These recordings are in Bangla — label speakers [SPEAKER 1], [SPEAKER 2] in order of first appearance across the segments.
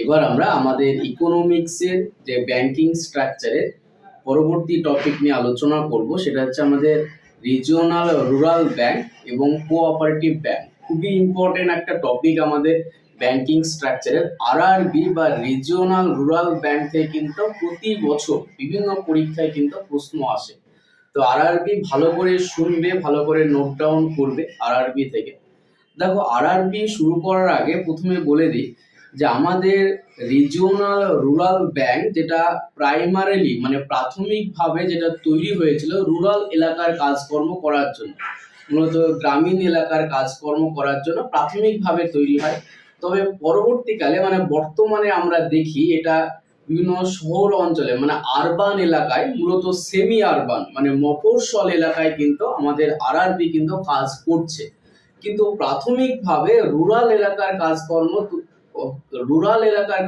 [SPEAKER 1] এবার আমরা আমাদের ইকোনমিক্সের যে ব্যাংকিং স্ট্রাকচারের পরবর্তী টপিক নিয়ে আলোচনা করব, সেটা হচ্ছে আমাদের রিজিওনাল রুরাল ব্যাংক এবং কোঅপারেটিভ ব্যাংক। খুবই ইম্পর্টেন্ট একটা টপিক আমাদের ব্যাংকিং স্ট্রাকচারের। আরআরবি বা রিজিওনাল রুরাল ব্যাংক থেকে কিন্তু প্রতি বছর বিভিন্ন পরীক্ষায় কিন্তু প্রশ্ন আসে। তো আরআরবি ভালো করে শুনবে, ভালো করে নোট ডাউন করবে আরআরবি থেকে। দেখো, আরআরবি শুরু করার আগে প্রথমে বলে দিই যে আমাদের রিজিওনাল রুরাল ব্যাংক যেটা প্রাইমারিলি মানে প্রাথমিকভাবে যেটা তৈরি হয়েছিল রুরাল এলাকার কাজকর্ম করার জন্য, মূলত গ্রামীণ এলাকার কাজকর্ম করার জন্য প্রাথমিকভাবে তৈরি হয়। তবে পরবর্তীকালে মানে বর্তমানে আমরা দেখি এটা বিভিন্ন শহর অঞ্চলে মানে আরবান এলাকায়, মূলত সেমি আরবান মানে মফস্বল এলাকায় কিন্তু আমাদের আরআরবি কিন্তু কাজ করছে। কিন্তু প্রাথমিকভাবে রুরাল এলাকার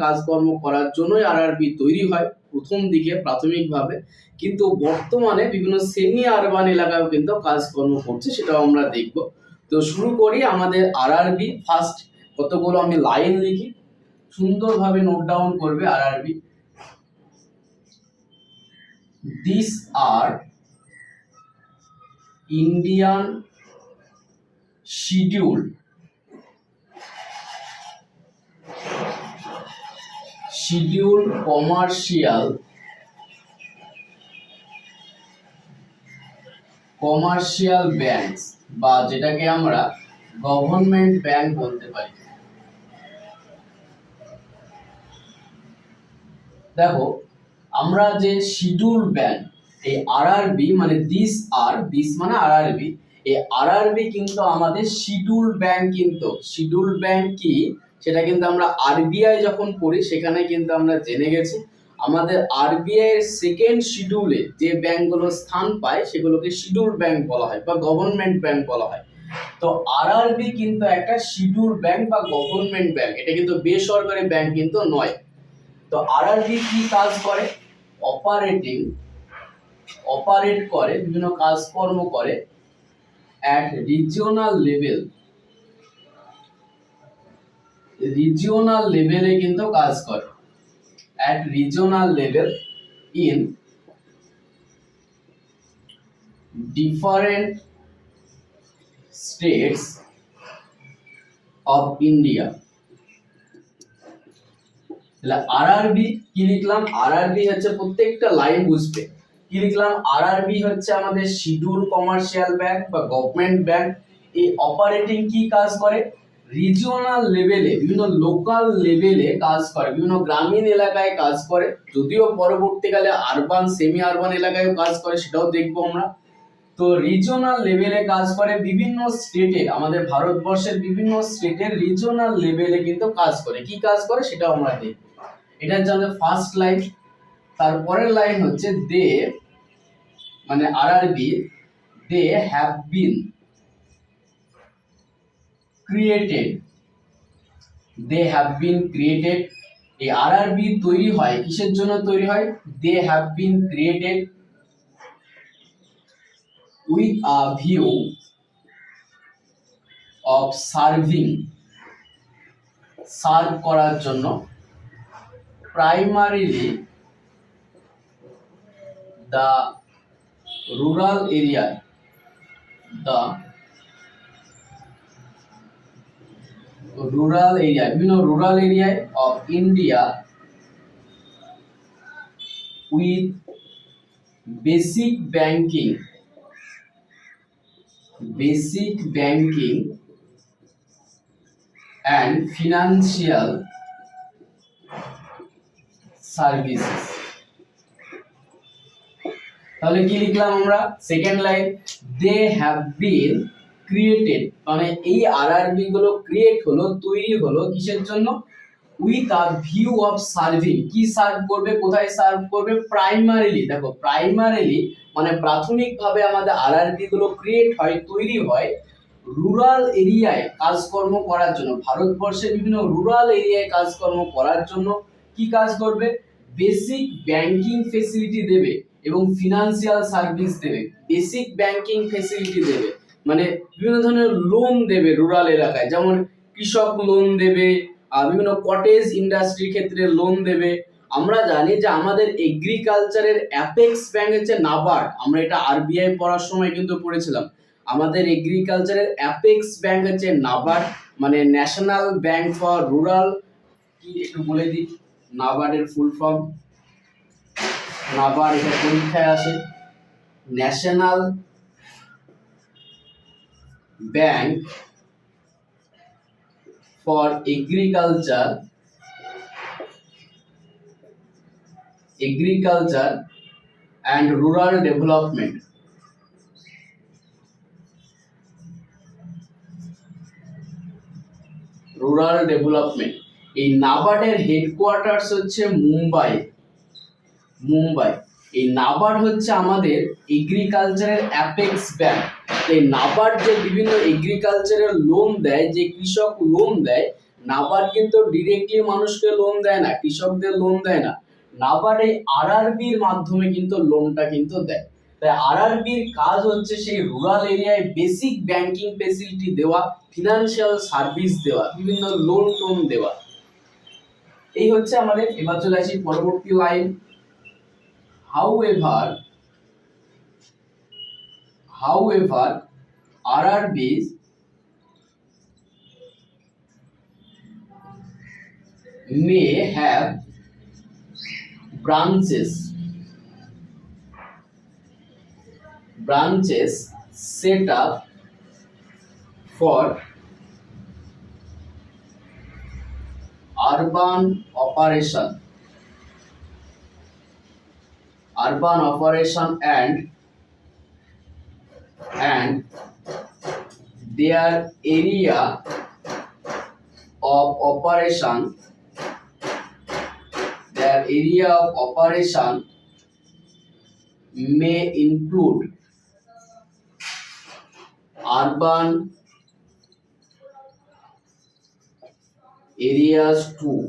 [SPEAKER 1] কাজকর্ম করার জন্যই আরআরবি তৈরি হয় প্রথম দিকে প্রাথমিকভাবে। কিন্তু বর্তমানে বিভিন্ন সেমি আরবান এলাকায় কিন্তু কাজকর্ম করছে, সেটাও আমরা দেখব। তো শুরু করি আমাদের আরআরবি। ফার্স্ট কতগুলো আমি লাইন লিখি, সুন্দরভাবে নোট ডাউন করবে RRB. This are Indian schedule commercial banks, বা যেটাকে আমরা গভর্নমেন্ট ব্যাংক বলতে পারি। দেখো, আমরা যে শিডিউল ব্যাংক, এই আরআরবি মানে দিস মানে আরআরবি, এই আরআরবি কিন্তু আমাদের শিডিউল ব্যাংক। কিন্তু শিডিউল ব্যাংক কি সেটা কিন্তু আমরা আরবিআই যখন পড়ি সেখানে কিন্তু আমরা জেনে গেছি। আমাদের আরবিআই এর সেকেন্ড শিডিউলে যে ব্যাংকগুলো স্থান পায় সেগুলোকে শিডিউল ব্যাংক বলা হয় বা গভর্নমেন্ট ব্যাংক বলা হয়। তো আরআরবি কিন্তু একটা শিডিউল ব্যাংক বা গভর্নমেন্ট ব্যাংক, এটা কিন্তু বেসরকারি ব্যাংক কিন্তু নয়। তো আরআরবি কি কাজ করে? অপারেট করে, বিভিন্ন কাজকর্ম করে অ্যাট রিজিওনাল লেভেলে কিন্তু কাজ করে at regional level in different states of India. তাহলে আরআরবি কি লিখলাম? আরআরবি হচ্ছে প্রত্যেকটা লাইন বুঝবে। কি লিখলাম? আরআরবি হচ্ছে আমাদের শিডিউল কমার্শিয়াল ব্যাংক বা গভর্নমেন্ট ব্যাংক। এই অপারেটিং কি কাজ করে? রিজিওনাল লেভেলে, বিভিন্ন লোকাল লেভেলে কাজ করে, বিভিন্ন গ্রামীণ এলাকায় কাজ করে। যদিও পরবর্তীকালে আরবান সেমি আরবান এলাকায়ও কাজ করে, সেটাও দেখবো আমরা। তো রিজিওনাল লেভেলে কাজ করে বিভিন্ন স্টেটে, আমাদের ভারতবর্ষের বিভিন্ন স্টেটের রিজিওনাল লেভেলে কিন্তু কাজ করে। কি কাজ করে সেটাও আমরা দেখব। এটা হচ্ছে আমাদের ফার্স্ট লাইন। তারপরের লাইন হচ্ছে দে মানে RRB, they have been created. এই আরআরবি তৈরি হয় কিসের জন্য? তৈরি হয় they have been created with a view of serve করার জন্য primarily the rural area বিভিন্ন রুরাল এরিয়ায় of India with basic banking and financial services। তাহলে কি লিখলাম আমরা? Second line, they have been created, মানে এই আরআরবি গুলো ক্রিয়েট হলো, তৈরি হলো কিসের জন্য? With a view of serving. কি সার্ভ করবে? কোথায় সার্ভ করবে? প্রাইমারিলি। দেখো, প্রাইমারিলি মানে প্রাথমিকভাবে আমাদের আরআরবি গুলো ক্রিয়েট হয়, তৈরি হয় রুরাল এরিয়ায় কাজকর্ম করার জন্য। ভারতবর্ষের বিভিন্ন রুরাল এরিয়ায় কাজকর্ম করার জন্য কি কাজ করবে? বেসিক ব্যাংকিং ফেসিলিটি দেবে এবং ফিনান্সিয়াল সার্ভিস দেবে। বেসিক ব্যাংকিং ফেসিলিটি দেবে মানে বিভিন্ন ধরনের লোন দেবে রুরাল এলাকায়, যেমন কৃষক লোন দেবে, বিভিন্ন কটেজ ইন্ডাস্ট্রির ক্ষেত্রে লোন দেবে। আমরা জানি যে আমাদের এগ্রিকালচারের অ্যাপেক্স ব্যাংক হচ্ছে নাবার্ড, আমরা এটা আরবিআই পড়ার সময় কিন্তু পড়েছিলাম। আমাদের এগ্রিকালচারের অ্যাপেক্স ব্যাংক হচ্ছে নাবার্ড, মানে ন্যাশনাল ব্যাংক ফর রুরাল, কি একটু বলে দিই নাবার্ডের ফুল ফর্ম। নাবার্ড এটা পরীক্ষায় আসে, national bank for agriculture and rural development. এই নাবার্ডের হেডকোয়ার্টার্স হচ্ছে মুম্বাই। এই নাবার্ড হচ্ছে আমাদের এগ্রিকালচারের অ্যাপেক্স ব্যাংক। এই নাবার্ড যে বিভিন্ন এগ্রিকালচারের লোন দেয়, যে কৃষক লোন দেয়, নাবার্ড কিন্তু ডিরেক্টলি মানুষকে লোন দেয় না, কৃষকদের লোন দেয় না। নাবার্ড এই আরআরবির মাধ্যমে কিন্তু লোনটা কিন্তু দেয়। তাই আরআরবির কাজ হচ্ছে সেই রুরাল এরিয়ায় বেসিক ব্যাংকিং ফেসিলিটি দেওয়া, ফিনান্সিয়াল সার্ভিস দেওয়া, বিভিন্ন লোন টোন দেওয়া। এই হচ্ছে আমাদের। এবার চলে আসি পরবর্তী line. However, RRBs may have branches set up for urban operation and their area of operation may include urban areas too।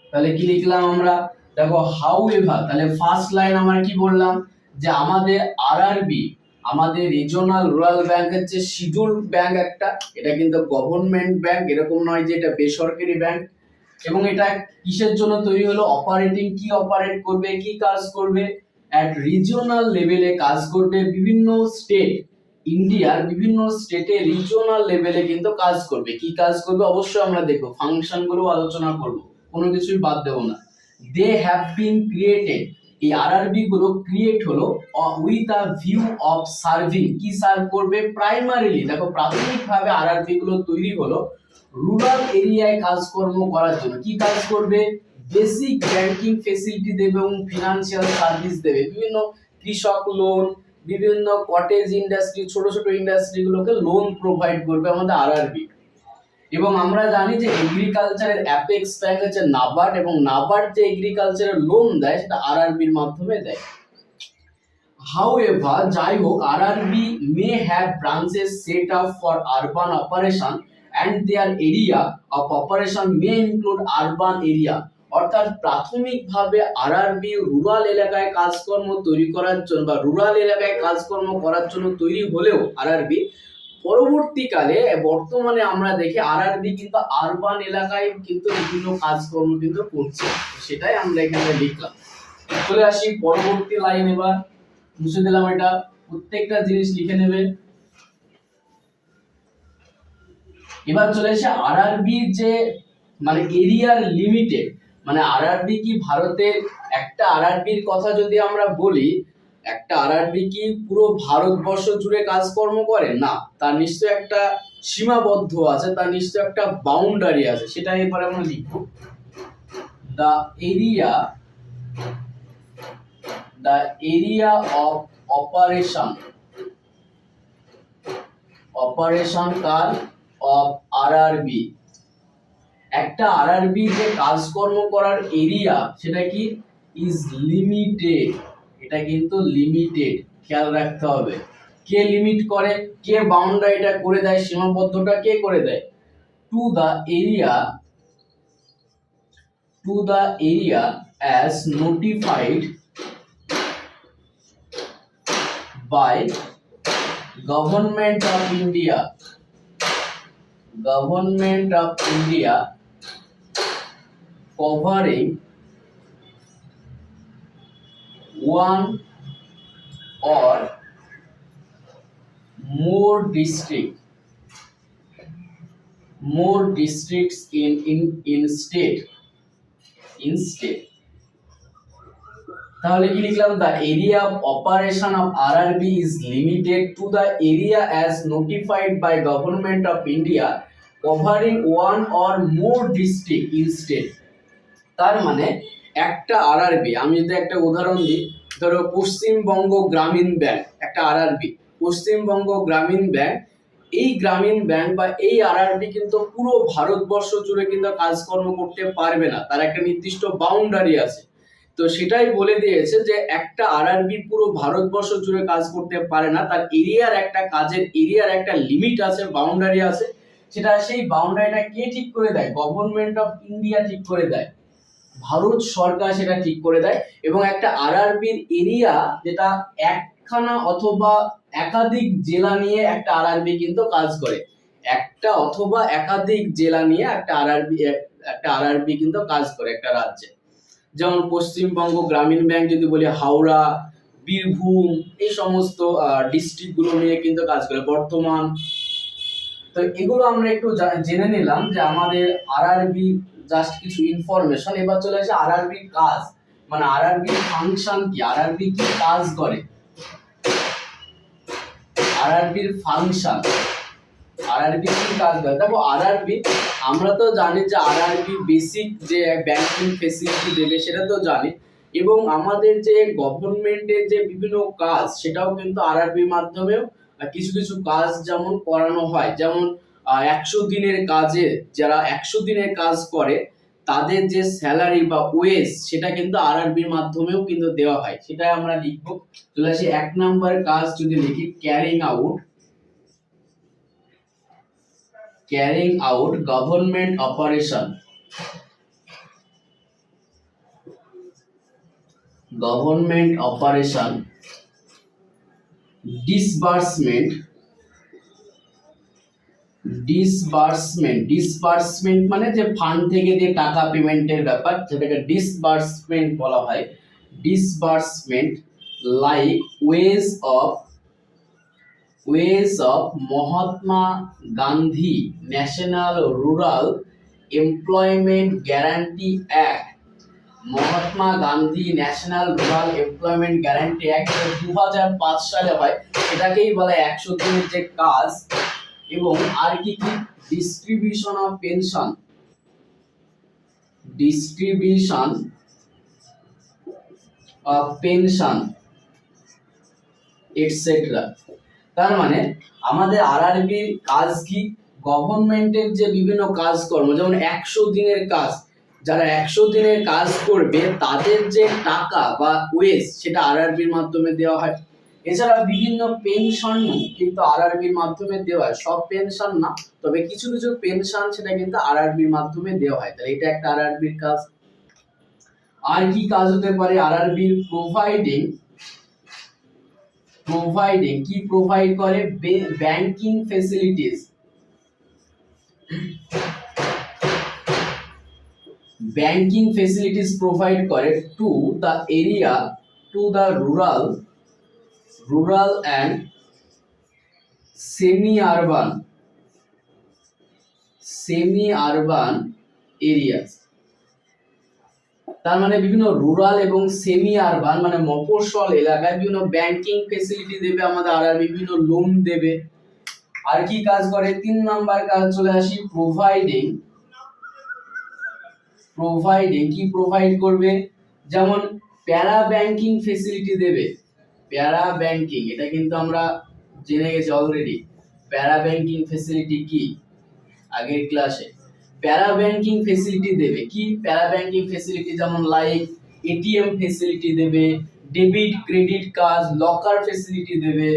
[SPEAKER 1] তাহলে কি লিখলাম আমরা? দেখো হাউএভার, তাহলে ফার্স্ট লাইন আমরা কি বললাম যে আমাদের আরআরবি, আমাদের রিজিওনাল রুরাল ব্যাংক হচ্ছে শিডিউলড ব্যাংক একটা, এটা কিন্তু গভর্নমেন্ট ব্যাংক, এরকম নয় যে এটা বেসরকারি ব্যাংক। এবং এটা কিসের জন্য তৈরি হলো? অপারেটিং, কি অপারেট করবে, কি কাজ করবে? অ্যাট রিজিওনাল লেভেলে কাজ করবে। বিভিন্ন স্টেট, ইন্ডিয়ার বিভিন্ন স্টেটে রিজিওনাল লেভেলে কিন্তু কাজ করবে। কি কাজ করবে অবশ্যই আমরা দেখবো, ফাংশন গুলো আলোচনা করব, কোনো কিছুই বাদ দেব না। দে হ্যাভ বিন ক্রিয়েটেড, এই আরআরবি গুলো ক্রিয়েট হলো with a view of serving, কি সার্ভ করবে? প্রাইমারিলি, দেখো প্রাথমিকভাবে আরআরবি গুলো তৈরি হলো রুরাল এরিয়ায় কাজকর্ম করার জন্য। কি কাজ করবে? বেসিক ব্যাংকিং ফেসিলিটি দেবে এবং ফিনান্সিয়াল সার্ভিস দেবে। বিভিন্ন কৃষক লোন, বিভিন্ন কটেজ ইন্ডাস্ট্রি, ছোট ছোট ইন্ডাস্ট্রিগুলোকে লোন প্রোভাইড করবে আমাদের আরআরবি। এবং আমরা জানি যে এগ্রিকালচারের অ্যাপেক্স ব্যাংক হচ্ছে নাবার্ড, এবং নাবার্ড যে এগ্রিকালচারের লোন দেয় সেটা আরআরবির মাধ্যমে দেয়। However, যাই হোক, RRB may have branches set up for urban operation and their area of operation may include urban area। অর্থাৎ প্রাথমিকভাবে আরআরবি রুরাল এলাকায় কাজকর্ম তৈরি করার জন্য বা রুরাল এলাকায় কাজকর্ম করার জন্য তৈরি হলেও আরআরবি পরবর্তীকালে, বর্তমানে আমরা দেখি আরআরবি কিন্তু আরবান এলাকায় কিন্তু বিভিন্ন কাজকর্ম কিন্তু করছে, সেটাই আমরা এখানে লিখলাম। চলে আসি পরবর্তী লাইন। এবার মুছে দিলাম এটা, প্রত্যেকটা জিনিস লিখে নেবে। এবার চলে আসে আরআরবি যে মানে এরিয়ার লিমিটেড, মানে আরআরবি কি ভারতের একটা আরআরবির কথা যদি আমরা বলি, একটা আরআরবি কি পুরো ভারতবর্ষ জুড়ে কাজকর্ম করে? না, তার নিশ্চয় একটা সীমাবদ্ধ আছে, তার নিশ্চয় একটা বাউন্ডারি আছে, সেটা এবারে আমরা লিখব। The area of operation car of RRB, একটা আরআরবি যে কাজকর্ম করার এরিয়া সেটা কি? Is limited. এটা কিন্তু লিমিটেড, খেয়াল রাখতে হবে। কে লিমিট করে? কে বাউন্ডারিটা করে দেয়? সীমাবদ্ধতা কে করে দেয়? To the area as notified by government of India government of India covering one or more districts in state. তাহলে কি লিখলাম, the area of operation of RRB is limited to the area as notified by Government of India covering one or more district in state. তার মানে একটা আরআরবি, আমি যদি একটা উদাহরণ দিই, ধরো পশ্চিমবঙ্গ গ্রামীণ ব্যাংক একটা আরআরবি, পশ্চিমবঙ্গ গ্রামীণ ব্যাংক, এই গ্রামীণ ব্যাংক বা এই আরআরবি কিন্তু পুরো ভারতবর্ষ জুড়ে কিন্তু কাজকর্ম করতে পারবে না, তার একটা নির্দিষ্ট বাউন্ডারি আছে। তো সেটাই বলে দিয়েছে যে একটা আরআরবি পুরো ভারতবর্ষ জুড়ে কাজ করতে পারে না, তার এরিয়ার একটা কাজের এরিয়ার একটা লিমিট আছে, বাউন্ডারি আছে। সেটা সেই বাউন্ডারিটা কে ঠিক করে দেয়? গভর্নমেন্ট অফ ইন্ডিয়া ঠিক করে দেয়, ভারত সরকার সেটা ঠিক করে দেয়। এবং একটা আরআরবির এরিয়া যেটা একখানা অথবা একাধিক জেলা নিয়ে একটা আরআরবি কিন্তু কাজ করে, একটা অথবা একাধিক জেলা নিয়ে একটা আরআরবি কিন্তু কাজ করে একটা রাজ্যে। যেমন পশ্চিমবঙ্গ গ্রামীণ ব্যাংক যদি বলি হাওড়া, বীরভূম, এই সমস্ত ডিস্ট্রিক্ট গুলো নিয়ে কিন্তু কাজ করে, বর্তমান। তো এগুলো আমরা একটু জেনে নিলাম যে আমাদের আরআরবি জাস্ট কিছু ইনফরমেশন। এবার চলে আসে আরআরবির কাজ, মানে আরআরবির ফাংশন কি, আরআরবি কি কাজ করে, আরআরবির ফাংশন, আরআরবি কি কাজ করে। দেখো আরআরবি, আমরা তো জানি যে আরআরবি বেসিক যে ব্যাংকিং ফেসিলিটি দেবে সেটা তো জানি, এবং আমাদের যে গভর্নমেন্টের যে বিভিন্ন কাজ সেটাও কিন্তু আরআরবির মাধ্যমেও কিছু কিছু কাজ যেমন করানো হয়। যেমন 100 দিনের কাজে যারা 100 দিনের কাজ করে তাদের যে স্যালারি বা ওয়েজ সেটা কিন্তু আরআরবির মাধ্যমেও কিন্তু দেওয়া হয়, সেটাই আমরা লিখবো। চলে আসি 1 নাম্বার কাজ যদি লিখি, carrying out government operation, disbursement মানে যে ফান্ড থেকে যে টাকা পেমেন্টের ব্যাপার, যেটাকে ডিসবার্সমেন্ট বলা হয়। Disbursement like ways of Mahatma Gandhi national rural employment guarantee act, Mahatma Gandhi national rural employment guarantee act 2005 সালে হয়, এটাকেই বলে 100 দিনের যে কাজ। এবং আর কি কি, ডিস্ট্রিবিউশন অফ পেনশন এটসেট্রা। তার মানে আমাদের আরআরবির কাজ কি, গভর্নমেন্টের যে বিভিন্ন কাজকর্ম, যেমন 100 দিনের কাজ, যারা 100 দিনের কাজ করবে তাদের যে টাকা বা ওয়েজ সেটা আরআরবির মাধ্যমে দেওয়া হয়। এছাড়া বিভিন্ন পেনশন কিন্তু আরআরবির মাধ্যমে দেওয়া হয়, সব পেনশন না, তবে কিছু কিছু পেনশন সেটা কিন্তু আরআরবির মাধ্যমে দেওয়া হয়। তাহলে এটা একটা আরআরবির কাজ। আর কি কাজ হতে পারে আরআরবির? প্রোভাইডিং কি প্রোভাইড করে? ব্যাংকিং ফ্যাসিলিটিস, প্রোভাইড করে to the rural and semi urban areas. তার মানে বিভিন্ন রুরাল এবং সেমি আরবান মানে মফস্বল এলাকায় বিভিন্ন ব্যাংকিং ফেসিলিটি দেবে আমাদের আরআরবি, বিভিন্ন লোন দেবে। আর কি কাজ করে? 3 নাম্বার কাজ চলে আসি, প্রোভাইডিং কি প্রোভাইড করবে? যেমন প্যারা ব্যাংকিং ফেসিলিটি দেবে, প্যারা ব্যাংকিং, এটা কিন্তু আমরা জেনে গেছি অলরেডি। প্যারা ব্যাংকিং ফেসিলিটি কি আগের ক্লাসে। প্যারা ব্যাংকিং ফেসিলিটি দেবে কি? প্যারা ব্যাংকিং ফেসিলিটি যেমন লাইক এটিএম ফেসিলিটি দেবে, debit credit card, locker facility দেবে,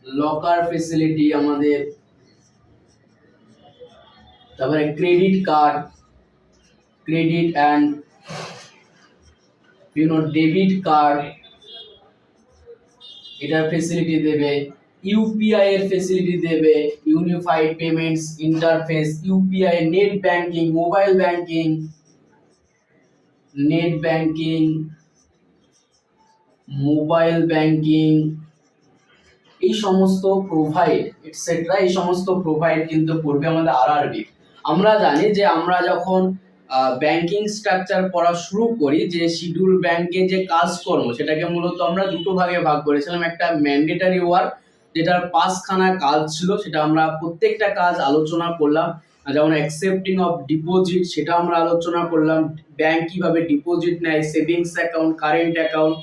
[SPEAKER 1] লকার ফেসিলিটি আমাদের, তারপরে credit card, credit and debit card, এটার ফেসিলিটি দেবে। ইউপিআই এর ফেসিলিটি দেবে, unified payments interface, UPI, net banking, mobile banking, net banking, mobile banking, এই সমস্ত প্রোভাইড এটসেট্রা, এই সমস্ত প্রোভাইড কিন্তু করবে আমাদের আরআরবি। আমরা জানি যে আমরা যখন ব্যাংকিং স্ট্রাকচার পড়া শুরু করি, যে শিডিউল ব্যাংকে যে কাজকর্ম সেটাকে মূলত আমরা দুটো ভাগে ভাগ করেছিলাম। একটা ম্যান্ডেটারি ওয়ার্ক, যেটার 5খানা কাজ ছিল, সেটা আমরা প্রত্যেকটা কাজ আলোচনা করলাম। যেমন অ্যাকসেপ্টিং অফ ডিপোজিট, সেটা আমরা আলোচনা করলাম। ব্যাংক কিভাবে ডিপোজিট নেয়, savings account, current account,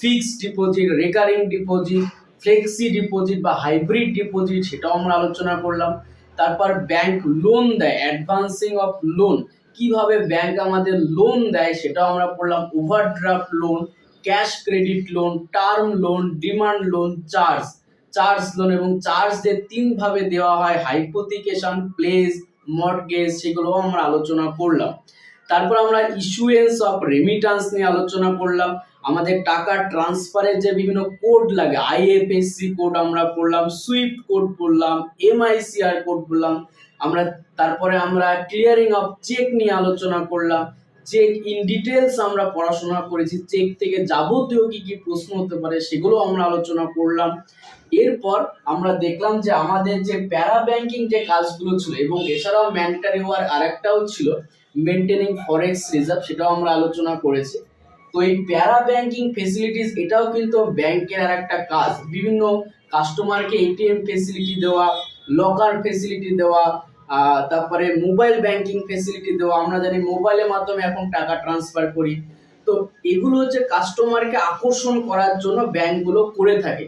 [SPEAKER 1] fixed deposit, recurring deposit, flexi deposit বা হাইব্রিড ডিপোজিট, সেটাও আমরা আলোচনা করলাম। তারপর ব্যাংক লোন দেয়, অ্যাডভান্সিং অফ লোন, কিভাবে ব্যাংক আমাদের লোন দেয় সেটাও আমরা পড়লাম। Overdraft loan, cash credit loan, term loan, demand loan, charge loan, এবং চার্জ যে 3ভাবে দেওয়া হয়, হাইপোথিকেশন, প্লেজ, মর্টগেজ, সেগুলোও আমরা আলোচনা করলাম। তারপর আমরা ইস্যুয়েন্স অফ রেমিটান্স নিয়ে আলোচনা করলাম। আমাদের টাকা ট্রান্সফারের যে বিভিন্ন কোড লাগে, আইএফএসসি কোড আমরা পড়লাম, সুইফট কোড পড়লাম, এমআইসিআর কোড পড়লাম আমরা। তারপরে আমরা ক্লিয়ারিং অফ চেক নিয়ে আলোচনা করলাম। চেক ইন ডিটেলস আমরা পড়াশোনা করেছি, চেক থেকে যাবতীয় কি কি প্রশ্ন হতে পারে সেগুলো আমরা আলোচনা করলাম। এরপর আমরা দেখলাম যে আমাদের যে প্যারা ব্যাংকিং যে কাজগুলো ছিল, এবং এছাড়াও ম্যান্ডেটরি ওয়ার্ক আরেকটাও ছিল, মেইনটেনিং ফরেক্স রিজার্ভ, সেটাও আমরা আলোচনা করেছি। তো এই প্যারা ব্যাংকিং ফেসিলিটিস, এটাও কিন্তু ব্যাংকের আর একটা কাজ। বিভিন্ন কাস্টমারকে এটিএম ফেসিলিটি দেওয়া, লকার ফেসিলিটি দেওয়া, তারপরে মোবাইল ব্যাংকিং ফেসিলিটি দেওয়া। আমরা জানি মোবাইলের মাধ্যমে এখন টাকা ট্রান্সফার করি। তো এগুলো হচ্ছে কাস্টমারকে আকর্ষণ করার জন্য ব্যাংকগুলো করে থাকে।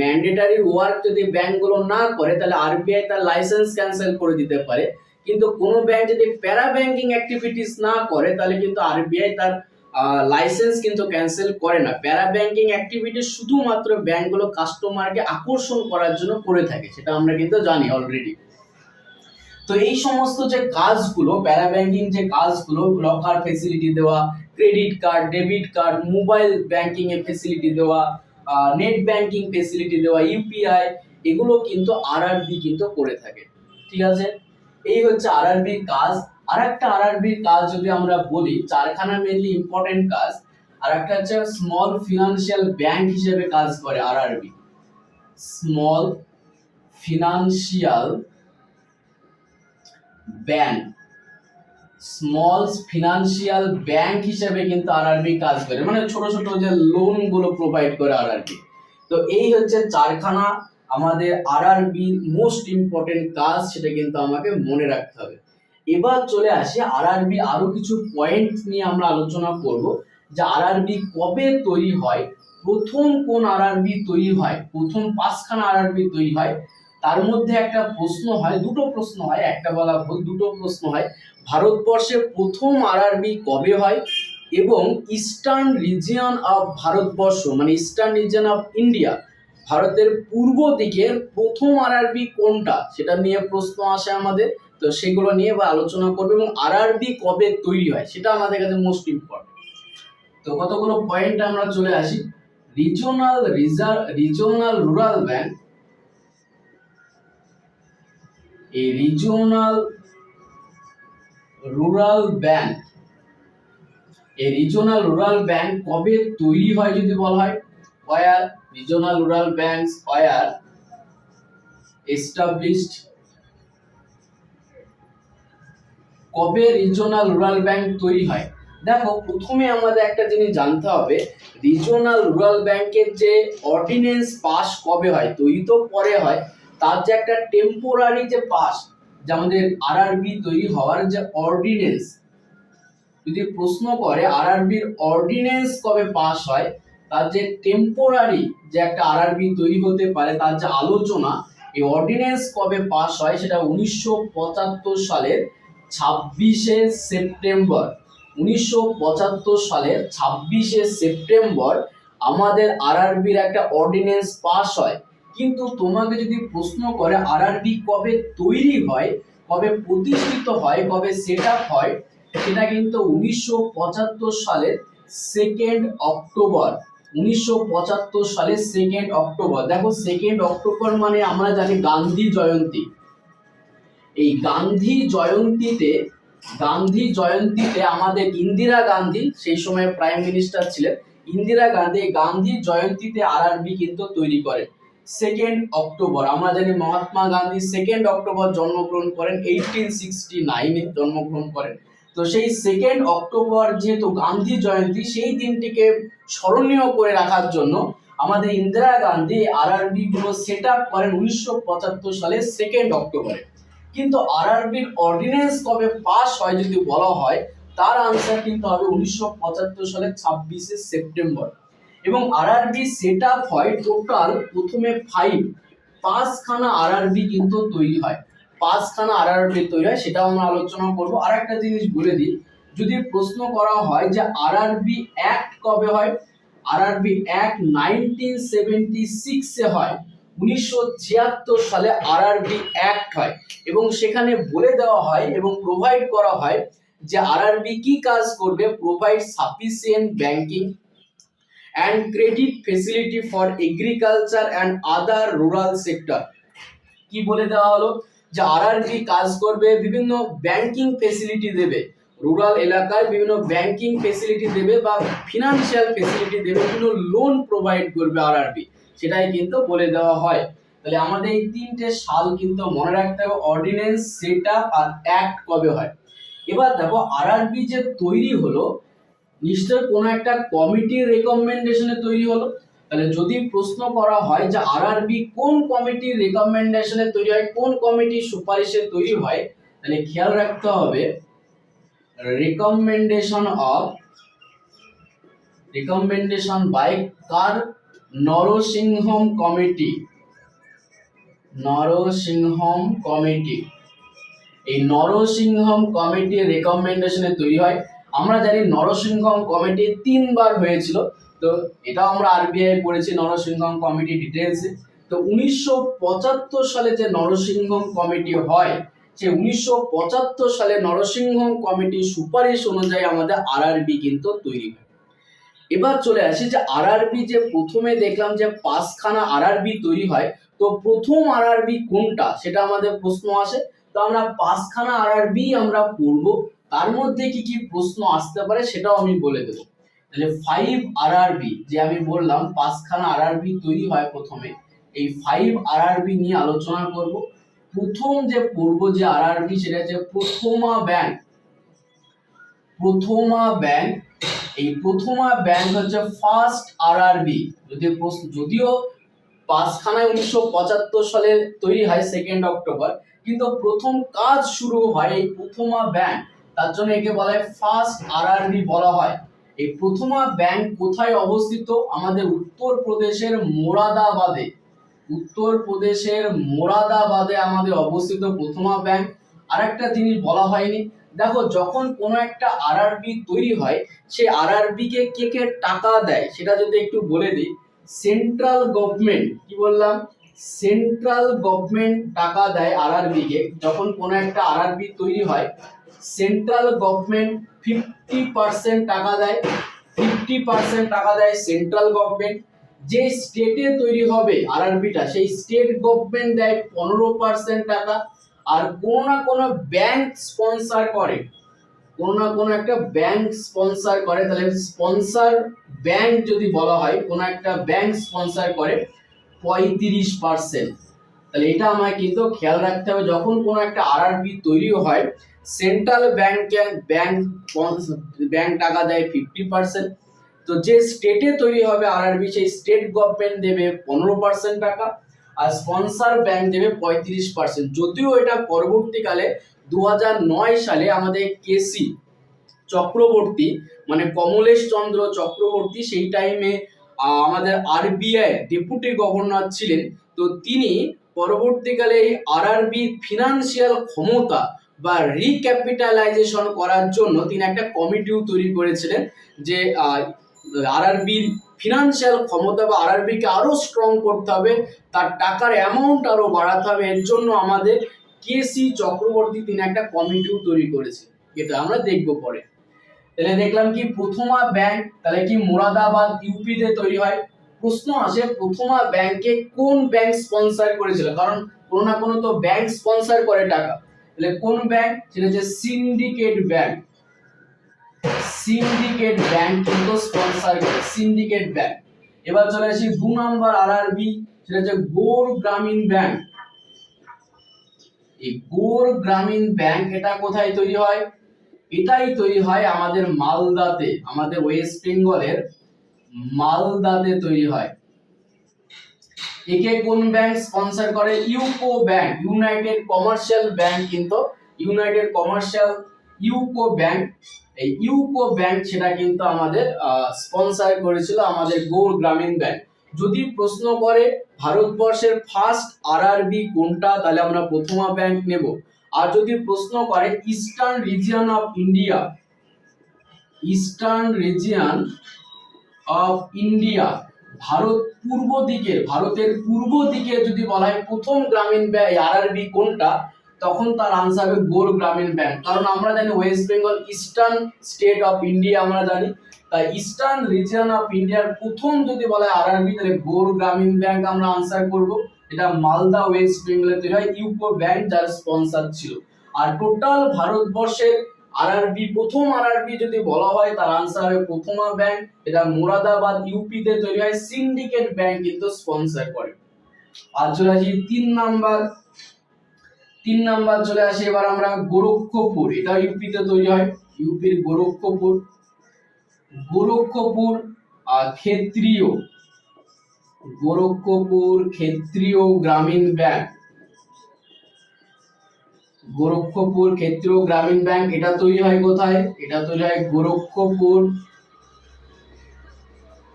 [SPEAKER 1] ম্যান্ডেটারি ওয়ার্ক যদি ব্যাংকগুলো না করে, তাহলে আরবিআই তার লাইসেন্স ক্যান্সেল করে দিতে পারে। কিন্তু কোনো ব্যাংক যদি প্যারা ব্যাংকিং অ্যাক্টিভিটিস না করে, তাহলে কিন্তু আরবিআই তার লাইসেন্স কিন্তু ক্যান্সেল করে না। প্যারা ব্যাংকিং অ্যাক্টিভিটি শুধুমাত্র ব্যাংকগুলো কাস্টমারকে আকর্ষণ করার জন্য করে থাকে, সেটা আমরা কিন্তু জানি অলরেডি। তো এই সমস্ত যে কাজগুলো, প্যারা ব্যাংকিং যে কাজগুলো, লকার ফেসিলিটি দেওয়া, credit card, debit card, mobile banking এর ফেসিলিটি দেওয়া, নেট ব্যাংকিং ফেসিলিটি দেওয়া, ইউপিআই, এগুলো কিন্তু আরআরবি কিন্তু করে থাকে। ঠিক আছে, এই হচ্ছে আরআরবির কাজ। আরেকটা আরআরবির কাজ যদি আমরা বলি, 4খানা মেইনলি ইম্পর্টেন্ট কাজ। আরেকটা হচ্ছে স্মল ফিনান্সিয়াল ব্যাংক হিসেবে কাজ করে RRB. Small financial bank, small financial bank হিসেবে কিন্তু আরআরবি কাজ করে, মানে ছোট ছোট যে লোন গুলো প্রোভাইড করে আরআরবি। তো এই হচ্ছে 4খানা আমাদের আরআরবি মোস্ট ইম্পর্টেন্ট কাজ, সেটা কিন্তু আমাকে মনে রাখতে হবে। এবার চলে আসি আরআরবি আরো কিছু পয়েন্ট নিয়ে আমরা আলোচনা করব, যে আরআরবি কবে তৈরি হয়, প্রথম কোন আরআরবি তৈরি হয়, প্রথম 5খানা আরআরবি তৈরি হয়। তার মধ্যে একটা প্রশ্ন হয়, দুটো প্রশ্ন হয়, একটা বলা ভুল, দুটো প্রশ্ন হয়। ভারতবর্ষে প্রথম আরআরবি কবে হয়, এবং ইস্টার্ন রিজিয়ন অফ ভারতবর্ষ, মানে ইস্টার্ন রিজিয়ন অফ ইন্ডিয়া, ভারতের পূর্ব দিকের প্রথম আরআরবি কোনটা, সেটা নিয়ে প্রশ্ন আসে আমাদের। তো সেগুলো নিয়ে আলোচনা করবে, এবং আরআরবি কবে তৈরি হয় সেটা আমাদের কাছে মোস্ট ইম্পর্টেন্ট। তো কতগুলো পয়েন্ট আমরা চলে আসি। রিজিওনাল রুরাল ব্যাংক, এই রিজিওনাল রুরাল ব্যাংক, এই রিজিওনাল রুরাল ব্যাংক কবে তৈরি হয় যদি বলা হয়, were regional rural banks were established, কবে রিজিওনাল রুরাল ব্যাংক তৈরি হয়। দেখো, প্রথমে আমাদের একটা জিনিস জানতে হবে, রিজিওনাল রুরাল ব্যাংকের যে অর্ডিন্যান্স পাস কবে হয়, তৈরি তো পরে হয়, তার যে একটা টেম্পোরারি যে পাস, যে আমাদের আরআরবি তৈরি হওয়ার যে অর্ডিন্যান্স, যদি প্রশ্ন করে আরআরবির অর্ডিন্যান্স কবে পাস হয়, তার যে টেম্পোরারি যে একটা আরআরবি তৈরি হতে পারে তার যে আলোচনা, এই অর্ডিন্যান্স কবে পাস হয়, সেটা 1975 সালের 26শে সেপ্টেম্বর। 1975 সালের 26শে সেপ্টেম্বর আমাদের আরআরবির একটা অর্ডিন্যান্স পাস হয়। কিন্তু তোমাকে যদি প্রশ্ন করে আরআরবি কবে তৈরি হয়, কবে প্রতিষ্ঠিত হয়, কবে সেট আপ হয়, সেটা কিন্তু 1975 সালের 2 অক্টোবর। 1975 সালে 2 অক্টোবর। দেখো 2 অক্টোবর মানে আমরা জানি গান্ধী জয়ন্তী। এই গান্ধী জয়ন্তীতে আমাদের ইন্দিরা গান্ধী সেই সময় প্রাইম মিনিস্টার ছিলেন। ইন্দিরা গান্ধী গান্ধী জয়ন্তীতে আরআরবি কিন্তু তৈরি করেন 2 অক্টোবর। আমরা জানি মহাত্মা গান্ধী 2 অক্টোবর জন্মগ্রহণ করেন, 1869 জন্মগ্রহণ করেন। তো সেই 2 অক্টোবর যেহেতু গান্ধী জয়ন্তী, সেই দিনটিকে স্মরণীয় করে রাখার জন্য আমাদের ইন্দিরা গান্ধী আরআরবি গুলো সেট আপ করেন 1975 সালে 2 অক্টোবরে। কিন্তু আরআরবির অর্ডিন্যান্স কবে পাস হয় যদি বলা হয়, তার আনসার কিন্তু হবে 1975 সালের 26শে সেপ্টেম্বর। এবং আরআরবি সেট আপ হয় টোটাল প্রথমে 5খানা আরআরবি কিন্তু তৈরি হয়। 5খানা আরআরবি তৈরি হয়, সেটাও আমরা আলোচনা করব। আর একটা জিনিস বলে দিই, যদি প্রশ্ন করা হয় যে আরআরবি অ্যাক্ট কবে হয়, আরআরবি অ্যাক্ট 1976 এ হয়। 1976 সালে আরআরবি অ্যাক্ট হয় এবং সেখানে বলে দেওয়া হয় এবং প্রোভাইড করা হয় যে আরআরবি কি কাজ করবে, provide sufficient banking and credit facility for agriculture and other rural sector. কি বলে দেওয়া হলো যে আরআরবি কাজ করবে, বিভিন্ন ব্যাংকিং ফেসিলিটি দেবে, রুরাল এলাকায় বিভিন্ন ব্যাংকিং ফেসিলিটি দেবে বা ফিনান্সিয়াল ফেসিলিটি দেবে, বিভিন্ন লোন প্রোভাইড করবে আরআরবি, সেটাই কিন্তু বলে দেওয়া হয়। তাহলে আমাদের এই 3টে সাল কিন্তু মনে রাখতে হবে, অর্ডিন্যান্স, সেট আপ আর অ্যাক্ট কবে হয়। এবার দেখো আরআরবি যে তৈরি হলো, নিশ্চয় কোনো একটা কমিটির রেকমেন্ডেশনে তৈরি হলো। তাহলে যদি প্রশ্ন করা হয় যে আরআরবি কোন কমিটির রেকমেন্ডেশনে তৈরি হয়, কোন কমিটির সুপারিশে তৈরি হয়, তাহলে খেয়াল রাখতে হবে recommendation by car, Narasimham committee. এই নরসিংহম কমিটির রেকমেন্ডেশনে তৈরি হয়। আমরা জানি নরসিংহম কমিটি 3বার হয়েছিল, তো এটা আমরা আরবিআই পড়েছি নরসিংহম কমিটি ডিটেইলসে। তো 1975 সালে যে নরসিংহম কমিটি হয়, সে 1975 সালে নরসিংহম কমিটির সুপারিশ অনুযায়ী আমাদের আরআরবি কিন্তু তৈরি হয়। এবার চলে আসি যে আরআরবি যে প্রথমে দেখলাম যে 5খানা আরআরবি তৈরি হয়, তো প্রথম আরআরবি কোনটা সেটা আমাদের প্রশ্ন আসে। তো আমরা 5খানা আরআরবি আমরা পড়ব, তার মধ্যে কি কি প্রশ্ন আসতে পারে সেটাও আমি বলে দেবো। তাহলে 5 আরআরবি যে আমি বললাম 5খানা আরআরবি তৈরি হয় প্রথমে, এই 5 আরআরবি নিয়ে আলোচনা করব। প্রথম যে পড়ব যে আরআরবি সেটা হচ্ছে প্রথমা ব্যাংক। এই প্রথমা ব্যাংক হচ্ছে ফার্স্ট আরআরবি। যদিও 5খানায় 1975 সালে তৈরি হয় 2 অক্টোবর, কিন্তু প্রথম কাজ শুরু হয় এই প্রথমা ব্যাংক, তার জন্য একে বলা হয় ফার্স্ট আরআরবি বলা হয়। এই প্রথমা ব্যাংক কোথায় অবস্থিত, আমাদের উত্তরপ্রদেশের মোরাদাবাদে আমাদের অবস্থিত প্রথমা ব্যাংক। আরেকটা জিনিস বলা হয়নি, দেখো যখন কোনো একটা আরআরবি তৈরি হয়, সেই আরআরবি কে কে কে টাকা দেয় সেটা যদি একটু বলে দিই। সেন্ট্রাল গভর্নমেন্ট, কি বললাম, সেন্ট্রাল গভর্নমেন্ট টাকা দেয় আরআরবি কে। যখন কোনো একটা আরআরবি তৈরি হয়, সেন্ট্রাল গভর্নমেন্ট 50% টাকা দেয়, 50% টাকা দেয় সেন্ট্রাল গভর্নমেন্ট। যে স্টেটে তৈরি হবে আরআরবিটা, সেই স্টেট গভর্নমেন্ট দেয় 15% টাকা। আর কোনো না কোনো ব্যাংক স্পন্সর করে, তাহলে স্পন্সর ব্যাংক যদি বলা হয়, কোনো একটা ব্যাংক স্পন্সর করে 35%। তাহলে এটা আমায় কিন্তু খেয়াল রাখতে হবে, যখন কোনো একটা আরআরবি তৈরি হয় সেন্ট্রাল ব্যাংক টাকা দেয় 50%। তো যে স্টেটে তৈরি হবে আরআরবি, সেই স্টেট গভর্নমেন্ট দেবে 15% টাকা আর স্পন্সর ব্যাংক দেবে 35%। যদিও এটা পরবর্তীকালে 2009 সালে আমাদের কেসি চক্রবর্তী, মানে কমলেশ চন্দ্র চক্রবর্তী, সেই টাইমে আমাদের আরবিআই ডেপুটি গভর্নর ছিলেন। তো তিনি পরবর্তীকালে এই আরআরবি ফিনান্সিয়াল ক্ষমতা বা রিক্যাপিটালাইজেশন করার জন্য তিনি একটা কমিটিও তৈরি করেছিলেন, যে আরআরবির ফিনান্সিয়াল ক্ষমতা বা আরআরবিকে আরো স্ট্রং করতে হবে, তার টাকার অ্যামাউন্ট আরো বাড়াতে হবে। এর জন্য আমাদের কেসি চক্রবর্তী তিনি একটা কমিটিও তৈরি করেছেন, এটা আমরা দেখবো পরে। তাহলে দেখলাম কি প্রথমা ব্যাংক তাহলে কি মুরাদাবাদ ইউপি তে তৈরি হয়। প্রশ্ন আসে প্রথমা ব্যাংকে কোন ব্যাংক স্পন্সর করেছিল, কারণ কোনো না কোনো তো ব্যাংক স্পন্সর করে টাকা, তাহলে কোন ব্যাংক, সেটা হচ্ছে সিন্ডিকেট ব্যাংক। সিন্ডিকেট ব্যাংক কিন্তু স্পন্সর করে, সিন্ডিকেট ব্যাংক। এবার চলে আসি 2 নাম্বার আরআরবি, সেটা হচ্ছে গৌর গ্রামীণ ব্যাংক। এই গৌর গ্রামীণ ব্যাংক এটা কোথায় তৈরি হয়, এটাই তৈরি হয় আমাদের মালদাতে, আমাদের ওয়েস্ট বেঙ্গলের মালদাতে তৈরি হয়। একে কোন ব্যাংক স্পন্সর করে, UCO bank, United commercial bank, কিন্তু ইউনাইটেড কমার্শিয়াল ইউকো ব্যাংক, এই ইউকো ব্যাংক সেটা কিন্তু আমাদের স্পন্সর করেছিল আমাদের গৌর গ্রামীণ ব্যাংক। যদি প্রশ্ন করে ভারতবর্ষের ফার্স্ট আরআরবি কোনটা, তাহলে আমরা প্রথমা ব্যাংক নেব। আর যদি প্রশ্ন করে eastern region of India, eastern region of India, ভারতের পূর্ব দিকে যদি বলা হয় প্রথম গ্রামীণ ব্যাংক আরআরবি কোনটা, তখন তার আনসার হবে গৌর গ্রামীণ ব্যাংক। কারণ আমরা জানি West Bengal eastern state of India আমরা জানি, তাই ইস্টার্ন রিজিয়ন অফ ইন্ডিয়ার প্রথম যদি বলা হয় আরআরবি, তাহলে গৌর গ্রামীণ ব্যাংক আমরা আনসার করব। এটা মালদা ওয়েস্ট বেঙ্গলে তৈরি হয়, ইউকো ব্যাংক যার স্পন্সর ছিল। আর টোটাল ভারতবর্ষের আরআরবি, প্রথম আরআরবি যদি বলা হয় তার আনসার হবে প্রথমা ব্যাংক, এটা মুরাদাবাদ ইউপি তে তৈরি হয়, সিন্ডিকেট ব্যাংক কিন্তু স্পন্সর করে। আর চলে আসি 3 নাম্বার চলে আসি এবার আমরা গোরক্ষপুর, এটা ইউপি তে তৈরি হয়, ইউপির গোরক্ষপুর, গোরক্ষপুর ক্ষেত্রীয়, গোরক্ষপুর ক্ষেত্রীয় গ্রামীণ ব্যাংক, গোরক্ষপুর ক্ষেত্রীয় গ্রামীণ ব্যাংক এটা তৈরি হয় কোথায়, এটা তৈরি হয় গোরক্ষপুর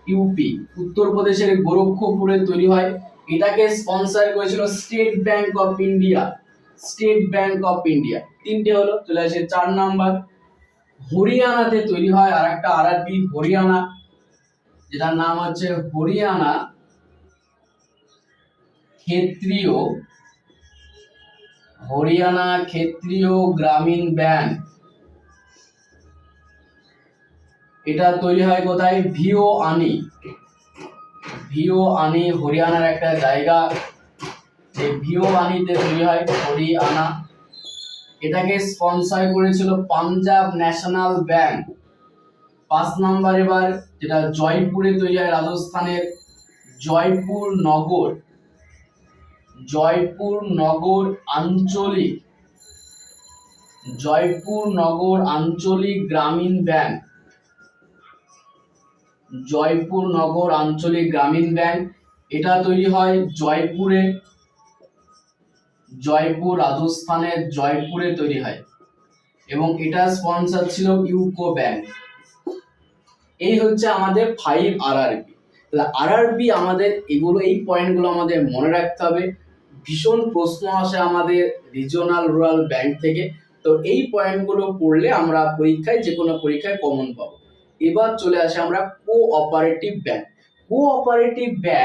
[SPEAKER 1] ইউপি, উত্তরপ্রদেশের গোরক্ষপুরে তৈরি হয়। এটাকে স্পন্সর করেছিল state bank of India, state bank of India. তিনটে হলো, চলে আসে 4 নাম্বার, হরিয়ানাতে তৈরি হয় আরেকটা আরআরবি, হরিয়ানা, যেটার নাম হচ্ছে হরিয়ানা ক্ষেত্রীয়, হরিয়ানা ক্ষেত্রীয় গ্রামীণ ব্যাংক। এটা তৈরি হয় কোথায়, ভিওয়ানি, ভিওয়ানি হরিয়ানার একটা জায়গা, এই ভিওয়ানিতে তৈরি হয় হরিয়ানা। এটাকে স্পন্সর করেছিল পাঞ্জাব ন্যাশনাল ব্যাংক। 5 নাম্বার এবার, যেটা জয়পুরে তৈরি হয় রাজস্থানের, জয়পুর নগর, জয়পুর নগর আঞ্চলিক, জয়পুর নগর আঞ্চলিক গ্রামীণ ব্যাংক, জয়পুর নগর আঞ্চলিক গ্রামীণ ব্যাংক। এটা তৈরি হয় জয়পুরে, জয়পুর রাজস্থানের জয়পুরে তৈরি হয়, এবং এটা স্পন্সর ছিল ইউকো ব্যাংক। এই হচ্ছে আমাদের 5 আরআরবি। তাহলে আরআরবি আমাদের এগুলো, এই পয়েন্টগুলো আমাদের মনে রাখতে হবে। ভীষণ প্রশ্ন আসে আমাদের রিজিওনাল রুরাল ব্যাংক থেকে, তো এই পয়েন্টগুলো পড়লে আমরা পরীক্ষায়, যে কোনো পরীক্ষায় কমন পাবো। এবার চলে আসে আমরা কোঅপারেটিভ ব্যাংক। Cooperative bank